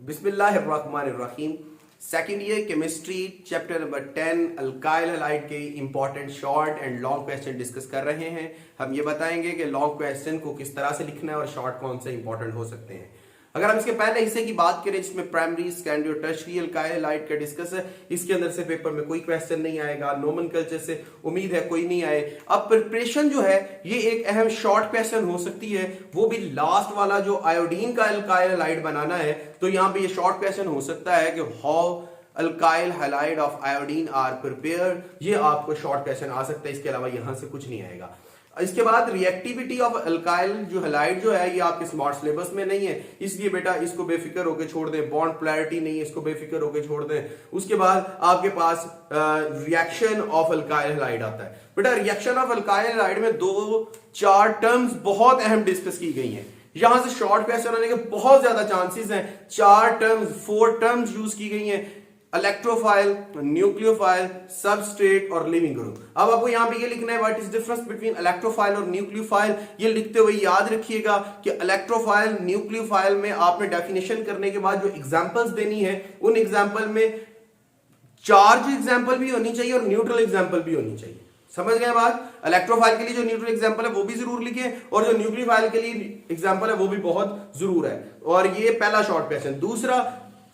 बिस्मिल्लाहिर्रहमानिर्रहीम। Second year chemistry chapter number 10 alkyl halide के important short and long question discuss कर रहे हैं। हम ये बताएंगे कि लॉन्ग क्वेश्चन को किस तरह से लिखना है और शॉर्ट कौन से इंपॉर्टेंट हो सकते हैं। अगर हम इसके पहले हिस्से की बात करें जिसमें प्राइमरी, सेकेंडरी और टर्शियरी अल्काइल हैलाइड का डिस्कस है, इसके अंदर से पेपर में कोई क्वेश्चन नहीं आएगा। नोमेनक्लेचर से उम्मीद है कोई नहीं आए। अब प्रिपरेशन जो है ये एक अहम शॉर्ट क्वेश्चन हो सकती है, वो भी लास्ट वाला जो आयोडीन का अल्काइल हैलाइड बनाना है। तो यहाँ पे ये शॉर्ट क्वेश्चन हो सकता है कि how alkyl halide of iodine are prepared, ये आपको शॉर्ट क्वेश्चन आ सकता है। इसके अलावा यहां से कुछ नहीं आएगा। इसके बाद रिएक्टिविटी ऑफ अल्काइल जो हैलाइड जो है ये आपके स्मार्ट सिलेबस में नहीं है, इसलिए बेटा इसको बेफिक्र होकर छोड़ दें। बॉन्ड पोलैरिटी नहीं है, इसको बेफिक्र होकर छोड़ दें। उसके बाद आपके पास रिएक्शन ऑफ अल्काइल हैलाइड आता है। बेटा रिएक्शन ऑफ अल्काइल हैलाइड में 2-4 टर्म्स बहुत अहम डिस्कस की गई हैं। यहां से शॉर्ट क्वेश्चन आने के बहुत ज्यादा चांसेस हैं। 4 टर्म्स यूज की गई हैं, इलेक्ट्रोफाइल, न्यूक्लियोफाइल, सबस्ट्रेट और लिविंग ग्रुप। अब आपको यहां पे ये लिखना है what is difference between electrophile और न्यूक्लियोफाइल। ये लिखते हुए याद रखिएगा कि इलेक्ट्रोफाइल न्यूक्लियोफाइल में आपने डेफिनेशन करने के बाद जो एग्जांपल्स देनी है उन एग्जांपल में चार्ज एग्जांपल भी होनी चाहिए और न्यूट्रल एग्जांपल भी होनी चाहिए। समझ गए बात? इलेक्ट्रोफाइल के लिए जो न्यूट्रल एग्जांपल है वो भी जरूर लिखें और जो न्यूक्लियोफाइल के लिए एग्जांपल है वो भी बहुत जरूर है। और ये पहला शॉर्ट क्वेश्चन। दूसरा,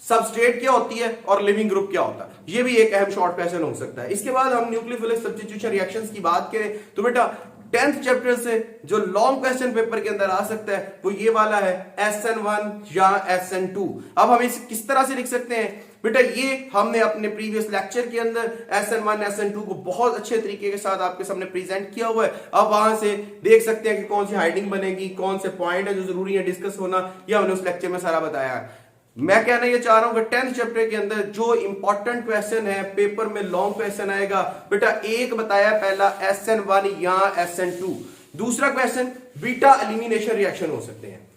सबस्ट्रेट क्या होती है और लिविंग ग्रुप क्या होता है, ये भी एक अहम शॉर्ट क्वेश्चन हो सकता है। इसके बाद हम न्यूक्लियोफिलिक सब्स्टिट्यूशन रिएक्शंस की बात करें तो बेटा 10th चैप्टर से जो लॉन्ग क्वेश्चन पेपर के अंदर आ सकता है वो ये वाला है, SN1 या SN2। अब हम इसे किस तरह से लिख सकते हैं बेटा, ये हमने अपने प्रीवियस लेक्चर के अंदर SN1 SN2 को बहुत अच्छे तरीके के साथ आपके सामने प्रेजेंट किया हुआ है। अब वहां से देख सकते हैं कि कौन सी हाइडिंग बनेगी, कौन से पॉइंट है जो जरूरी है डिस्कस होना, यह हमने उस लेक्चर में सारा बताया है। मैं कहना ये चाह रहा हूं कि 10th चैप्टर के अंदर जो इंपॉर्टेंट क्वेश्चन है पेपर में लॉन्ग क्वेश्चन आएगा बेटा, एक बताया पहला SN1 या SN2। दूसरा क्वेश्चन बीटा एलिमिनेशन रिएक्शन हो सकते हैं,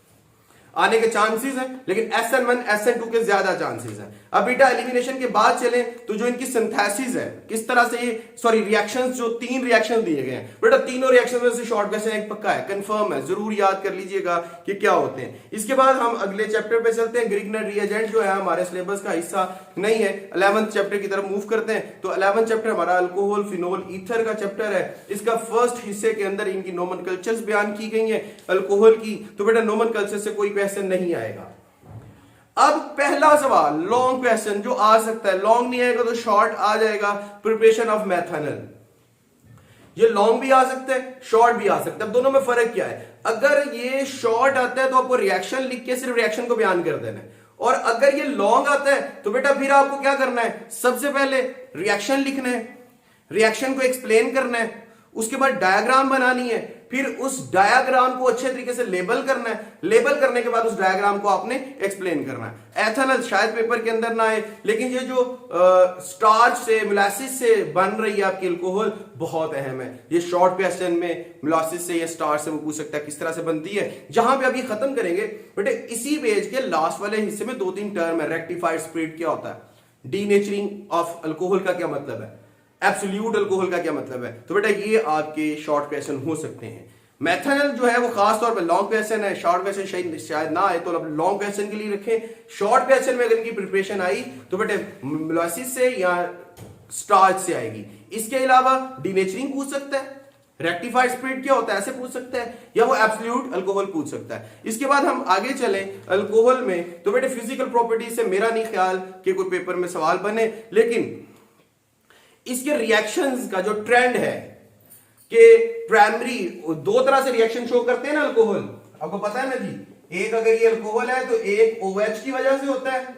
आने के चांसेस हैं, लेकिन SN1 SN2 के ज्यादा चांसेस हैं। अब बीटा एलिमिनेशन के बाद चले तो जो इनकी सिंथेसिस है, किस तरह से ये रिएक्शंस, जो 3 रिएक्शन दिए गए हैं बेटा, तीनों रिएक्शन में से शॉर्ट क्वेश्चन एक पक्का है, कंफर्म है, जरूर याद कर लीजिएगा कि क्या होते हैं। इसके बाद हम अगले चैप्टर पे चलते हैं। ग्रिग्नर रिएजेंट जो है हमारे सिलेबस का हिस्सा नहीं है, 11th चैप्टर की तरफ मूव करते हैं। तो 11th चैप्टर हमारा अल्कोहल, फिनोल, ईथर का चैप्टर है। इसका फर्स्ट हिस्से के अंदर इनकी नोमेनक्लेचर्स बयान की गई है अल्कोहल की। तो बेटा नोमेनक्लेचर से कोई क्वेश्चन नहीं आएगा। अब पहला सवाल लॉन्ग क्वेश्चन जो आ सकता है, लॉन्ग नहीं आएगा तो शॉर्ट आ जाएगा, प्रिपरेशन ऑफ मेथनॉल। ये लॉन्ग भी आ सकता है, शॉर्ट भी आ सकता है। दोनों में फर्क क्या है? अगर ये शॉर्ट आता है तो आपको रिएक्शन लिख के सिर्फ रिएक्शन को बयान कर देना है, और अगर ये लॉन्ग आता है तो बेटा फिर आपको क्या करना है, सबसे पहले रिएक्शन लिखना है, रिएक्शन को एक्सप्लेन करना है, उसके बाद डायग्राम बनानी है, फिर उस डायग्राम को अच्छे तरीके से लेबल करना है, लेबल करने के बाद उस डायग्राम को आपने एक्सप्लेन करना है। एथेनॉल शायद पेपर के अंदर ना आए, लेकिन ये जो स्टार्च से, मोलासिस से बन रही है आपकी अल्कोहल, बहुत अहम है। ये शॉर्ट क्वेश्चन में मोलासिस से या स्टार्च से वो पूछ सकता है किस तरह से बनती है। जहां पे अभी खत्म करेंगे बेटे, इसी पेज के लास्ट वाले हिस्से में 2-3 टर्म है। रेक्टिफाइड स्प्रिट क्या होता है, डीनेचरिंग ऑफ अल्कोहल का क्या मतलब है, एब्सोल्यूट अल्कोहल का क्या मतलब है। तो बेटा ये आपके शॉर्ट क्वेश्चन हो सकते हैं। मेथनॉल जो है वो खास तौर पे लॉन्ग क्वेश्चन है, शॉर्ट क्वेश्चन शायद ना आए, तो अब लॉन्ग क्वेश्चन के लिए रखें। शॉर्ट क्वेश्चन में अगर इनकी प्रिपरेशन आई तो बेटे मोलासिस से या स्टार्च से आएगी। इसके अलावा डीनेचरिंग पूछ सकता है, रेक्टिफाइड स्प्रिट क्या होता है ऐसे पूछ सकता है, या वो एब्सोल्यूट अल्कोहल पूछ सकता है। इसके बाद हम आगे चले अल्कोहल में, तो बेटे फिजिकल प्रॉपर्टी से मेरा नहीं ख्याल कि कोई पेपर में सवाल बने, लेकिन इसके रिएक्शंस का जो ट्रेंड है कि प्राइमरी 2 तरह से रिएक्शन शो करते हैं ना अल्कोहल, आपको पता है ना जी। एक अगर ये अल्कोहल है तो एक OH की वजह से होता है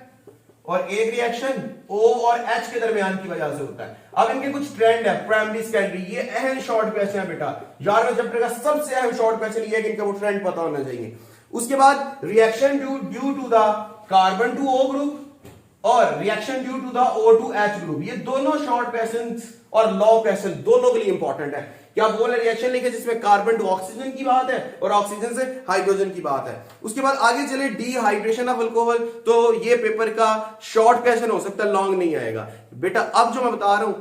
और एक रिएक्शन O और H के दरमियान की वजह से होता है। अब इनके कुछ ट्रेंड है, प्राइमरी सेकेंडरी। ये अहम शॉर्ट क्वेश्चन है बेटा, 11वें चैप्टर का सबसे अहम शॉर्ट क्वेश्चन ये है कि इनका वो ट्रेंड पता होना चाहिए। उसके बाद reaction due to the carbon two O group और reaction due to the O two H group. ये दोनों शॉर्ट क्वेश्चन और लॉन्ग क्वेश्चन दोनों के लिए इंपॉर्टेंट है। क्या बोल रहे रिएक्शन लिखे जिसमें कार्बन टू ऑक्सीजन की बात है और ऑक्सीजन से हाइड्रोजन की बात है। उसके बाद आगे चले डिहाइड्रेशन ऑफ अल्कोहल, तो ये पेपर का शॉर्ट क्वेश्चन हो सकता है, लॉन्ग नहीं आएगा बेटा। अब जो मैं बता रहा हूं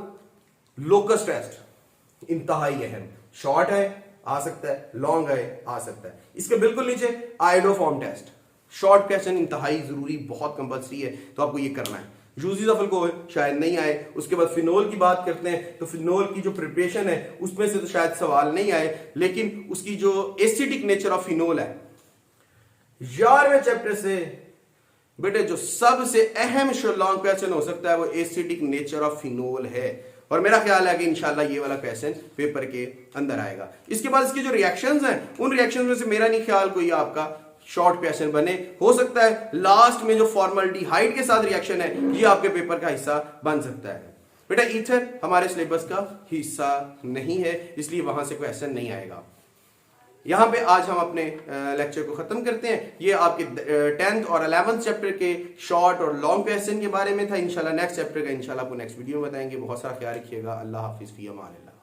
लोकस टेस्ट इंतहाई अहम, शॉर्ट है आ सकता है, लॉन्ग है आ सकता है। इसके बिल्कुल नीचे आयोडोफॉर्म टेस्ट, शॉर्ट क्वेश्चन इंतहाई जरूरी, बहुत कंपल्सरी है, तो आपको ये करना है। यूजेस ऑफ अल्कोहल शायद नहीं आए। उसके बाद फिनोल की बात करते हैं तो फिनोल की जो प्रिपरेशन है उसमें से तो शायद सवाल नहीं आए, लेकिन उसकी जो एसिडिक नेचर ऑफ फिनोल है 11वें चैप्टर से बेटे जो सबसे अहम लॉन्ग क्वेश्चन हो सकता है वो एसिडिक नेचर ऑफ फिनोल है, और मेरा ख्याल है कि इंशाल्लाह ये वाला क्वेश्चन पेपर के अंदर आएगा। इसके बाद इसके जो रिएक्शंस हैं उन रिएक्शंस में से मेरा नहीं ख्याल कोई आपका शॉर्ट क्वेश्चन बने। हो सकता है लास्ट में जो फॉर्मल्डिहाइड के साथ रिएक्शन है ये आपके पेपर का हिस्सा बन सकता है। बेटा ईथर हमारे सिलेबस का हिस्सा नहीं है, इसलिए वहां से क्वेश्चन नहीं आएगा। यहां पे आज हम अपने लेक्चर को खत्म करते हैं। ये आपके 10th और 11th चैप्टर के शॉर्ट और लॉन्ग क्वेश्चन के बारे में था। इंशाल्लाह नेक्स्ट चैप्टर का इंशाल्लाह आपको नेक्स्ट वीडियो में बताएंगे। बहुत सारा ख्याल रखिएगा। अल्लाह हाफिज, फी अमान अल्लाह।